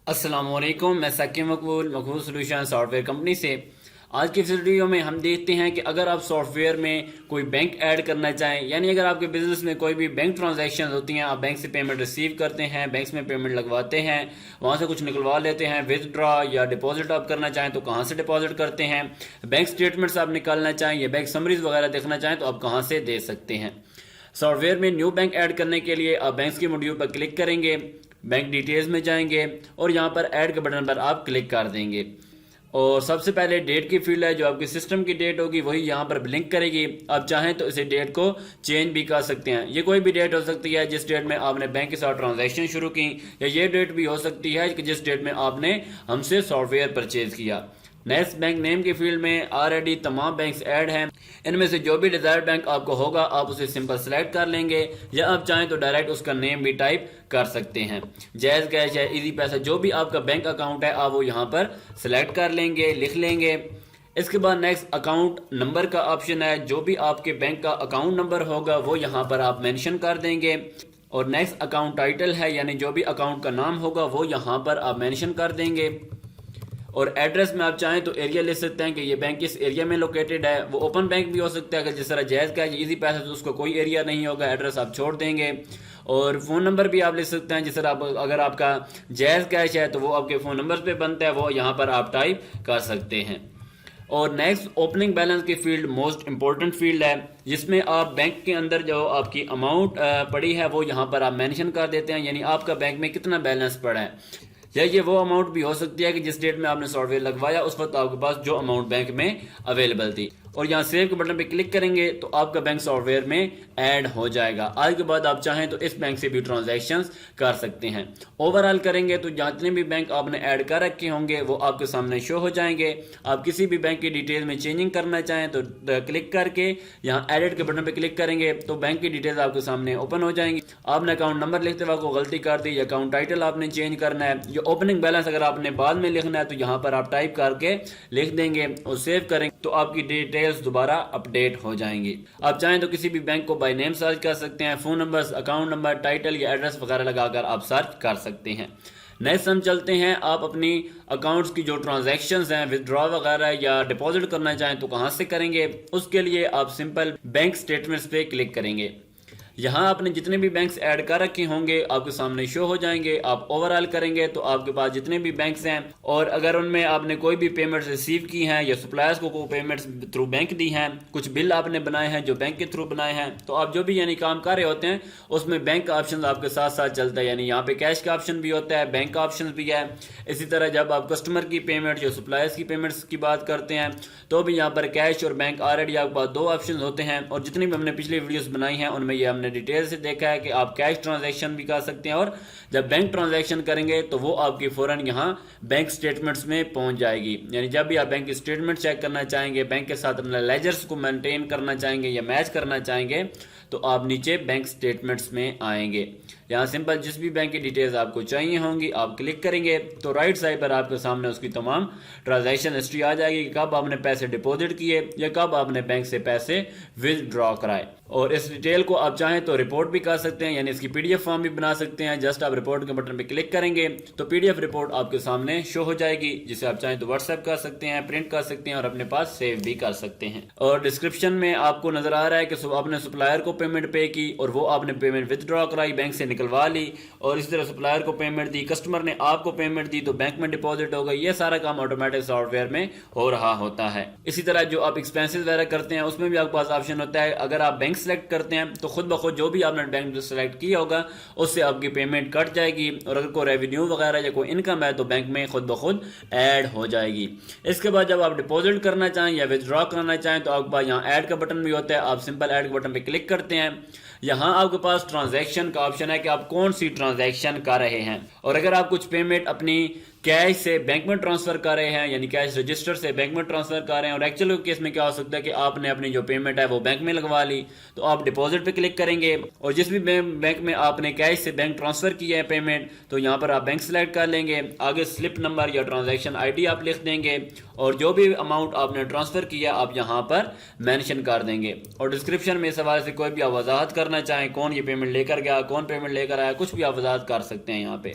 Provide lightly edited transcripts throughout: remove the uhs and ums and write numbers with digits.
अस्सलामुअलैकुम, मैं साकिब मकबूल मकबूल solution software company से। आज की इस वीडियो में हम देखते हैं कि अगर आप सॉफ्टवेयर में कोई बैंक ऐड करना चाहें, यानी अगर आपके बिजनेस में कोई भी बैंक ट्रांजैक्शन होती हैं, आप बैंक से पेमेंट रिसीव करते हैं, बैंक में पेमेंट लगवाते हैं, वहाँ से कुछ निकलवा लेते हैं, विदड्रॉ या डिपॉजिट आप करना चाहें तो कहाँ से डिपॉजिट करते हैं, बैंक स्टेटमेंट्स आप निकालना चाहें या बैंक समरीज वगैरह देखना चाहें तो आप कहाँ से दे सकते हैं। सॉफ्टवेयर में न्यू बैंक ऐड करने के लिए आप बैंक्स के मॉड्यूल पर क्लिक करेंगे, बैंक डिटेल्स में जाएंगे और यहाँ पर ऐड के बटन पर आप क्लिक कर देंगे और सबसे पहले डेट की फील्ड है, जो आपकी सिस्टम की डेट होगी वही यहाँ पर ब्लिंक करेगी। आप चाहें तो इसे डेट को चेंज भी कर सकते हैं। ये कोई भी डेट हो सकती है जिस डेट में आपने बैंक के साथ ट्रांजैक्शन शुरू की, या ये डेट भी हो सकती है कि जिस डेट में आपने हमसे सॉफ्टवेयर परचेज किया। नेक्स्ट बैंक नेम की फील्ड में ऑलरेडी तमाम बैंक्स ऐड हैं। इनमें से जो भी डिजायर्ड बैंक आपको होगा आप उसे सिंपल सेलेक्ट कर लेंगे, या आप चाहें तो डायरेक्ट उसका नेम भी टाइप कर सकते हैं। जैज कैश है, इजी पैसा, जो भी आपका बैंक अकाउंट है आप वो यहाँ पर सिलेक्ट कर लेंगे, लिख लेंगे। इसके बाद नेक्स्ट अकाउंट नंबर का ऑप्शन है, जो भी आपके बैंक का अकाउंट नंबर होगा वो यहाँ पर आप मेंशन कर देंगे। और नेक्स्ट अकाउंट टाइटल है, यानी जो भी अकाउंट का नाम होगा वो यहाँ पर आप मेंशन कर देंगे। और एड्रेस में आप चाहें तो एरिया ले सकते हैं कि ये बैंक किस एरिया में लोकेटेड है। वो ओपन बैंक भी हो सकता है, अगर जिस तरह जायज़ का इजी पैसा तो उसको कोई एरिया नहीं होगा, एड्रेस आप छोड़ देंगे। और फ़ोन नंबर भी आप ले सकते हैं, जिस तरह आप अगर आपका जायज़ कैश है तो वो आपके फ़ोन नंबर पे बनता है, वो यहाँ पर आप टाइप कर सकते हैं। और नेक्स्ट ओपनिंग बैलेंस की फील्ड मोस्ट इंपॉर्टेंट फील्ड है, जिसमें आप बैंक के अंदर जो आपकी अमाउंट पड़ी है वो यहाँ पर आप मेंशन कर देते हैं, यानी आपका बैंक में कितना बैलेंस पड़ा है। या ये वो अमाउंट भी हो सकती है कि जिस डेट में आपने सॉफ्टवेयर लगवाया उस वक्त आपके पास जो अमाउंट बैंक में अवेलेबल थी। और यहाँ सेव के बटन पे क्लिक करेंगे तो आपका बैंक सॉफ्टवेयर में ऐड हो जाएगा। आज के बाद आप चाहें तो इस बैंक से भी ट्रांजैक्शंस कर सकते हैं। ओवरऑल करेंगे तो जितने भी बैंक आपने ऐड कर रखे होंगे वो आपके सामने शो हो जाएंगे। आप किसी भी बैंक की डिटेल में चेंजिंग करना चाहें तो क्लिक करके यहाँ एडिट के बटन पे क्लिक करेंगे तो बैंक की डिटेल्स आपके सामने ओपन हो जाएंगी। आपने अकाउंट नंबर लिखते वक्त को गलती कर दी, अकाउंट टाइटल आपने चेंज करना है, या ओपनिंग बैलेंस अगर आपने बाद में लिखना है तो यहाँ पर आप टाइप करके लिख देंगे और सेव करेंगे तो आपकी डिटेल्स दोबारा अपडेट हो जाएंगी। आप चाहें तो किसी भी बैंक को बाय नेम सर्च कर सकते हैं, phone number, account number, title या एड्रेस वगैरह लगाकर आप सर्च कर सकते हैं। नेक्स्ट हम चलते हैं, आप अपनी अकाउंट्स की जो ट्रांजैक्शंस हैं, विदड्रॉ वगैरह या डिपॉजिट करना चाहें तो कहां से करेंगे। उसके लिए आप सिंपल बैंक स्टेटमेंट्स पे क्लिक करेंगे। यहाँ आपने जितने भी बैंक्स ऐड कर रखे होंगे आपके सामने शो हो जाएंगे। आप ओवरऑल करेंगे तो आपके पास जितने भी बैंक्स हैं, और अगर उनमें आपने कोई भी पेमेंट्स रिसीव की हैं या सप्लायर्स को पेमेंट्स थ्रू बैंक दी हैं, कुछ बिल आपने बनाए हैं जो बैंक के थ्रू बनाए हैं, तो आप जो भी यानी काम कर रहे होते हैं उसमें बैंक का ऑप्शन आपके साथ साथ चलता है। यानी यहाँ पे कैश का ऑप्शन भी होता है, बैंक का ऑप्शन भी है। इसी तरह जब आप कस्टमर की पेमेंट या सप्लायर्स की पेमेंट्स की बात करते हैं तो भी यहाँ पर कैश और बैंक ऑलरेडी आपके पास दो ऑप्शन होते हैं। और जितनी भी हमने पिछली वीडियोस बनाई हैं उनमें ये हमने डिटेल से देखा है कि आप कैश ट्रांजैक्शन भी कर सकते हैं, और जब बैंक ट्रांजैक्शन करेंगे तो वो आपकी फौरन यहाँ बैंक स्टेटमेंट्स में पहुंच जाएगी। यानी जब भी आप बैंक की स्टेटमेंट चेक करना चाहेंगे, बैंक के साथ अपने लेजर्स को मेंटेन करना चाहेंगे या मैच करना चाहेंगे, तो आप नीचे बैंक स्टेटमेंट्स में आएंगे। यहाँ सिंपल जिस भी बैंक की डिटेल्स आपको चाहिए होंगी आप क्लिक करेंगे तो राइट साइड पर आपके सामने उसकी तमाम ट्रांजैक्शन हिस्ट्री आ जाएगी कि कब आपने पैसे डिपॉजिट किए या कब आपने बैंक से पैसे विदड्रॉ कराए। और इस डिटेल को आप चाहें तो रिपोर्ट भी कर सकते हैं, यानी इसकी पीडीएफ फॉर्म भी बना सकते हैं। जस्ट आप रिपोर्ट के बटन पे क्लिक करेंगे तो पीडीएफ रिपोर्ट आपके सामने शो हो जाएगी, जिसे आप चाहें तो व्हाट्सएप कर सकते हैं, प्रिंट कर सकते हैं और अपने पास सेव भी कर सकते हैं। और डिस्क्रिप्शन में आपको नजर आ रहा है कि आपने सप्लायर को पेमेंट पे की और वो आपने पेमेंट विदड्रॉ कराई, बैंक से निकलवा ली, और इस तरह सप्लायर को पेमेंट दी, कस्टमर ने आपको पेमेंट दी तो बैंक में डिपॉजिट हो गई। ये सारा काम ऑटोमेटिक सॉफ्टवेयर में हो रहा होता है। इसी तरह जो आप एक्सपेंसेस वगैरह करते हैं उसमें भी आपके पास ऑप्शन होता है। अगर आप बैंक सेलेक्ट करते हैं तो खुद ब खुद जो भी आपने बैंक सेलेक्ट किया होगा उससे आपकी पेमेंट कट जाएगी, और अगर कोई रेवेन्यू वगैरह या कोई इनकम है तो बैंक में खुद ब खुद ऐड हो जाएगी। इसके बाद जब आप डिपॉजिट करना चाहें या विदड्रॉ करना चाहें तो आपके पास यहाँ ऐड का बटन भी होता है। आप सिंपल ऐड के बटन पे क्लिक करते हैं। यहाँ आपके पास ट्रांजैक्शन का ऑप्शन है कि आप कौन सी ट्रांजैक्शन कर रहे हैं, और अगर आप कुछ पेमेंट अपनी कैश से बैंक में ट्रांसफर कर रहे हैं, यानी कैश रजिस्टर से बैंक में ट्रांसफर कर रहे हैं, और एक्चुअल केस में क्या हो सकता है कि आपने अपनी जो पेमेंट है वो बैंक में लगवा ली, तो आप डिपॉजिट पे क्लिक करेंगे। और जिस भी बैंक में आपने कैश से बैंक ट्रांसफर किया है पेमेंट, तो यहाँ पर आप बैंक सेलेक्ट कर लेंगे, आगे स्लिप नंबर या ट्रांजैक्शन आईडी आप लिख देंगे, और जो भी अमाउंट आपने ट्रांसफर किया आप यहाँ पर मेंशन कर देंगे। और डिस्क्रिप्शन में इस हवाले से कोई भी आप वजाहत करना चाहें, कौन ये पेमेंट लेकर गया, कौन पेमेंट लेकर आया, कुछ भी आप वजाहत कर सकते हैं यहाँ पे।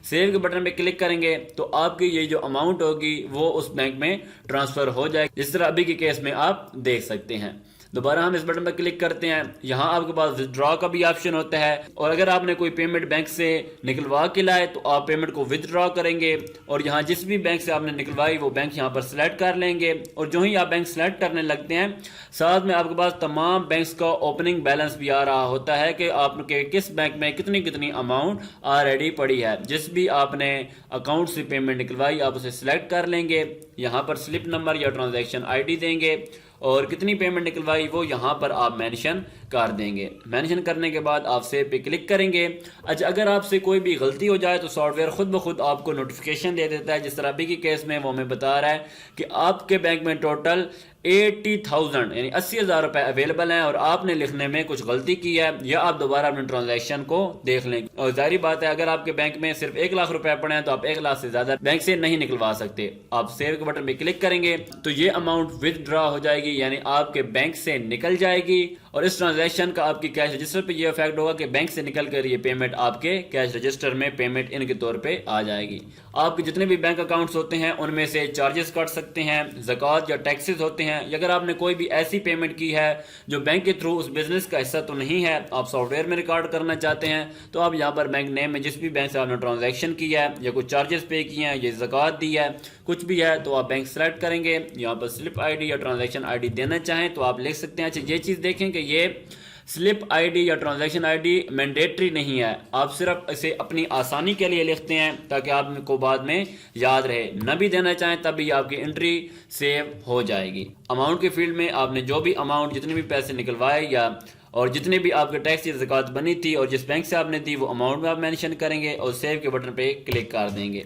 सेव के बटन पे क्लिक करेंगे तो आपकी ये जो अमाउंट होगी वो उस बैंक में ट्रांसफर हो जाएगी, जिस तरह अभी के केस में आप देख सकते हैं। दोबारा हम इस बटन पर क्लिक करते हैं, यहाँ आपके पास विथड्रॉ का भी ऑप्शन होता है, और अगर आपने कोई पेमेंट बैंक से निकलवा के लाए तो आप पेमेंट को विथड्रॉ करेंगे और यहाँ जिस भी बैंक से आपने निकलवाई वो बैंक यहाँ पर सिलेक्ट कर लेंगे। और जो ही आप बैंक सिलेक्ट करने लगते हैं साथ में आपके पास तमाम बैंक्स का ओपनिंग बैलेंस भी आ रहा होता है कि आपके किस बैंक में कितनी कितनी अमाउंट ऑलरेडी पड़ी है। जिस भी आपने अकाउंट से पेमेंट निकलवाई आप उसे सिलेक्ट कर लेंगे, यहाँ पर स्लिप नंबर या ट्रांजैक्शन आईडी देंगे और कितनी पेमेंट निकलवाई वो यहाँ पर आप मेंशन कर देंगे। मेंशन करने के बाद आप सेव पे क्लिक करेंगे। अच्छा, अगर आपसे कोई भी गलती हो जाए तो सॉफ्टवेयर खुद ब खुद आपको नोटिफिकेशन दे देता है, जिस तरह अभी के केस में वो हमें बता रहा है कि आपके बैंक में टोटल 80,000 यानी 80,000 रुपए अवेलेबल हैं और आपने लिखने में कुछ गलती की है, या आप दोबारा अपने ट्रांजैक्शन को देख लें। और जाहिर बात है अगर आपके बैंक में सिर्फ 1 लाख रुपए पड़े हैं तो आप 1 लाख से ज्यादा बैंक से नहीं निकलवा सकते। आप सेव के बटन पे क्लिक करेंगे तो ये अमाउंट विथड्रॉ हो जाएगी, यानी आपके बैंक से निकल जाएगी और इस ट्रांजैक्शन का आपकी कैश रजिस्टर पे ये इफेक्ट होगा कि बैंक से निकल कर ये पेमेंट आपके कैश रजिस्टर में पेमेंट इन के तौर पे आ जाएगी। आपके जितने भी बैंक अकाउंट्स होते हैं उनमें से चार्जेस कट सकते हैं, ज़कात या टैक्सेस होते हैं। अगर आपने कोई भी ऐसी पेमेंट की है जो बैंक के थ्रू उस बिजनेस का हिस्सा तो नहीं है, आप सॉफ्टवेयर में रिकॉर्ड करना चाहते हैं, तो आप यहाँ पर बैंक नेम में जिस भी बैंक से आपने ट्रांजैक्शन किया है या कुछ चार्जेस पे किए हैं या ज़कात दी है कुछ भी है तो आप बैंक सेलेक्ट करेंगे। यहाँ पर स्लिप आईडी या ट्रांजैक्शन आईडी देना चाहें तो आप लिख सकते हैं। अच्छा, ये चीज़ देखें कि ये स्लिप आईडी या ट्रांजैक्शन आईडी मैंडेटरी नहीं है, आप सिर्फ इसे अपनी आसानी के लिए लिखते हैं ताकि आपको बाद में याद रहे। न भी देना चाहें तब भी आपकी एंट्री सेव हो जाएगी। अमाउंट के फील्ड में आपने जो भी अमाउंट जितने भी पैसे निकलवाए या और जितने भी आपके टैक्स या ज़कात बनी थी और जिस बैंक से आपने दी वो अमाउंट में आप मेंशन करेंगे और सेव के बटन पे क्लिक कर देंगे।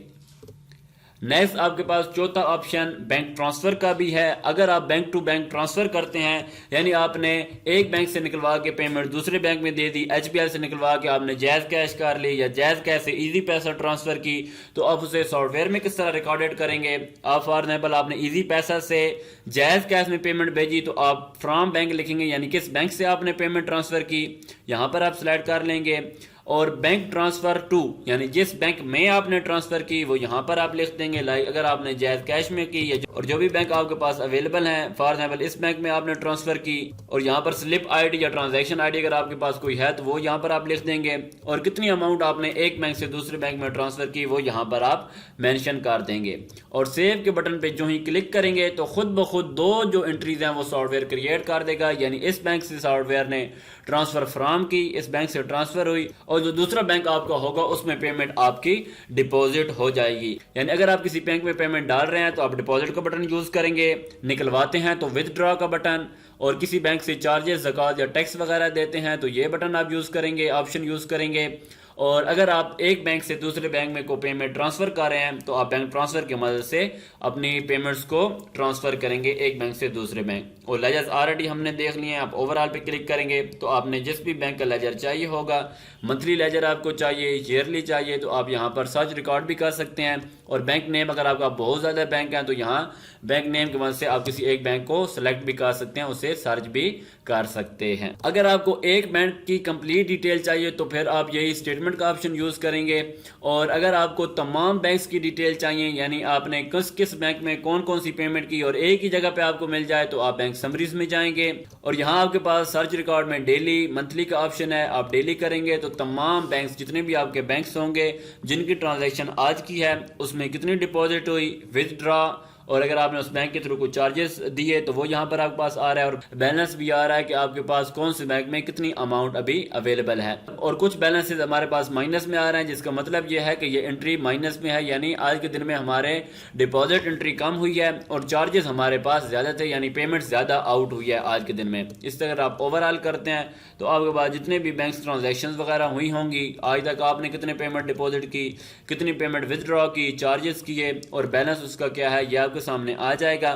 नेक्स्ट आपके पास चौथा ऑप्शन बैंक ट्रांसफर का भी है। अगर आप बैंक टू बैंक ट्रांसफर करते हैं, यानी आपने एक बैंक से निकलवा के पेमेंट दूसरे बैंक में दे दी, एचबीएल से निकलवा के आपने जैज कैश कर ली या जैज कैश से इजी पैसा ट्रांसफर की, तो आप उसे सॉफ्टवेयर में किस तरह रिकॉर्डेड करेंगे। आप फॉर एग्जाम्पल आपने इजी पैसा से जैज कैश में पेमेंट भेजी तो आप फ्रॉम बैंक लिखेंगे, यानी किस बैंक से आपने पेमेंट ट्रांसफर की, यहाँ पर आप सिलेक्ट कर लेंगे। और बैंक ट्रांसफर टू यानी जिस बैंक में आपने ट्रांसफर की वो यहाँ पर आप लिख देंगे। लाइक अगर आपने जायज कैश में की और जो भी बैंक आपके पास अवेलेबल है, फॉर एग्जाम्पल इस बैंक में आपने ट्रांसफर की और यहाँ पर स्लिप आईडी या ट्रांजैक्शन आईडी अगर आपके पास कोई है तो वो यहाँ पर आप लिख देंगे। और कितनी अमाउंट आपने एक बैंक से दूसरे बैंक में ट्रांसफर की वो यहाँ पर आप मेंशन कर देंगे। और सेव के बटन पे जो ही क्लिक करेंगे तो खुद ब खुद दो जो एंट्रीज हैं वो सॉफ्टवेयर क्रिएट कर देगा, यानी इस बैंक से सॉफ्टवेयर ने ट्रांसफर फ्रॉम की, इस बैंक से ट्रांसफर हुई और जो दूसरा बैंक आपका होगा उसमें पेमेंट आपकी डिपॉजिट हो जाएगी। यानी अगर आप किसी बैंक में पेमेंट डाल रहे हैं तो आप डिपॉजिट का बटन यूज करेंगे, निकलवाते हैं तो विथड्रॉ का बटन, और किसी बैंक से चार्जेस ज़कात या टैक्स वगैरह देते हैं तो ये बटन आप यूज करेंगे, ऑप्शन यूज करेंगे। और अगर आप एक बैंक से दूसरे बैंक में को पेमेंट ट्रांसफर कर रहे हैं तो आप बैंक ट्रांसफर की मदद से अपनी पेमेंट्स को ट्रांसफर करेंगे एक बैंक से दूसरे बैंक। और लेजर्स ऑलरेडी हमने देख लिए हैं। आप ओवरऑल पे क्लिक करेंगे तो आपने जिस भी बैंक का लेजर चाहिए होगा, मंथली लेजर आपको चाहिए, ईयरली चाहिए, तो आप यहाँ पर सर्च रिकॉर्ड भी कर सकते हैं। और बैंक नेम अगर आपका बहुत ज़्यादा बैंक है तो यहाँ बैंक नेम की मदद से आप किसी एक बैंक को सिलेक्ट भी कर सकते हैं, उसे सर्च भी कर सकते हैं। अगर आपको एक बैंक की कंप्लीट डिटेल चाहिए तो फिर आप यही स्टेटमेंट का ऑप्शन यूज करेंगे। और अगर आपको तमाम बैंक्स की डिटेल चाहिए, यानी आपने किस किस बैंक में कौन कौन सी पेमेंट की और एक ही जगह पे आपको मिल जाए, तो आप बैंक समरीज में जाएंगे और यहाँ आपके पास सर्च रिकॉर्ड में डेली मंथली का ऑप्शन है। आप डेली करेंगे तो तमाम बैंक्स जितने भी आपके बैंक्स होंगे जिनकी ट्रांजैक्शन आज की है उसमें कितनी डिपॉजिट हुई, विथड्रॉ, और अगर आपने उस बैंक के थ्रू कुछ चार्जेस दिए तो वो यहाँ पर आपके पास आ रहा है। और बैलेंस भी आ रहा है कि आपके पास कौन से बैंक में कितनी अमाउंट अभी अवेलेबल है। और कुछ बैलेंसेस हमारे पास माइनस में आ रहे हैं, जिसका मतलब ये है कि ये एंट्री माइनस में है, यानी आज के दिन में हमारे डिपॉजिट एंट्री कम हुई है और चार्जेस हमारे पास ज्यादा थे, यानी पेमेंट ज्यादा आउट हुई है आज के दिन में। इस तरह अगर आप ओवरऑल करते हैं तो आपके पास जितने भी बैंक ट्रांजेक्शन वगैरह हुई होंगी आज तक, आपने कितने पेमेंट डिपॉजिट की, कितनी पेमेंट विथड्रॉ की, चार्जेस किए और बैलेंस उसका क्या है, ये आपके सामने आ जाएगा।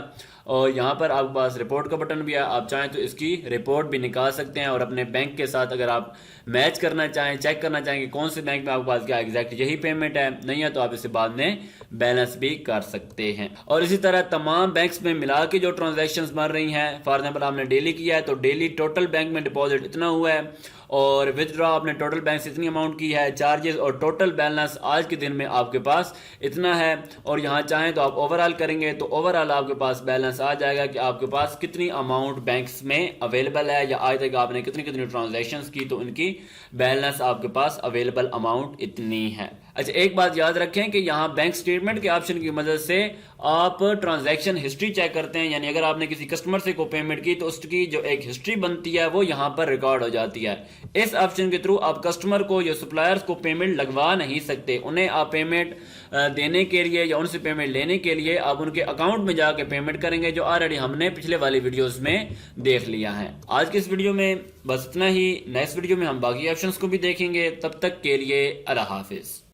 और यहाँ पर आपके पास रिपोर्ट का बटन भी है, आप चाहें तो इसकी रिपोर्ट भी निकाल सकते हैं और अपने बैंक के साथ अगर आप मैच करना चाहें, चेक करना चाहें कि कौन से बैंक में आपके पास क्या एग्जैक्ट यही पेमेंट है, नहीं है तो आप इसे बाद में बैलेंस भी कर सकते हैं। और इसी तरह तमाम बैंक्स में मिला के जो ट्रांजैक्शंस बन रही हैं, फॉर एग्जांपल आपने डेली किया है तो डेली टोटल बैंक में डिपॉजिट इतना हुआ है और विथड्रॉ आपने टोटल बैंक से इतनी अमाउंट की है, चार्जेस और टोटल बैलेंस आज के दिन में आपके पास इतना है। और यहाँ चाहें तो आप ओवरऑल करेंगे तो ओवरऑल आपके पास बैलेंस आ जाएगा कि आपके पास कितनी अमाउंट बैंक्स में अवेलेबल है या आज तक आपने कितनी कितनी ट्रांजैक्शंस की, तो उनकी बैलेंस आपके पास अवेलेबल अमाउंट इतनी है। अच्छा, एक बात याद रखें कि यहाँ बैंक स्टेटमेंट के ऑप्शन की मदद से आप ट्रांजैक्शन हिस्ट्री चेक करते हैं, यानी अगर आपने किसी कस्टमर से को पेमेंट की तो उसकी जो एक हिस्ट्री बनती है वो यहाँ पर रिकॉर्ड हो जाती है। इस ऑप्शन के थ्रू आप कस्टमर को या सप्लायर्स को पेमेंट लगवा नहीं सकते, उन्हें आप पेमेंट देने के लिए या उनसे पेमेंट लेने के लिए आप उनके अकाउंट में जाके पेमेंट करेंगे, जो ऑलरेडी हमने पिछले वाली वीडियोस में देख लिया है। आज के इस वीडियो में बस इतना ही, नेक्स्ट वीडियो में हम बाकी ऑप्शंस को भी देखेंगे। तब तक के लिए अल्लाह हाफिज।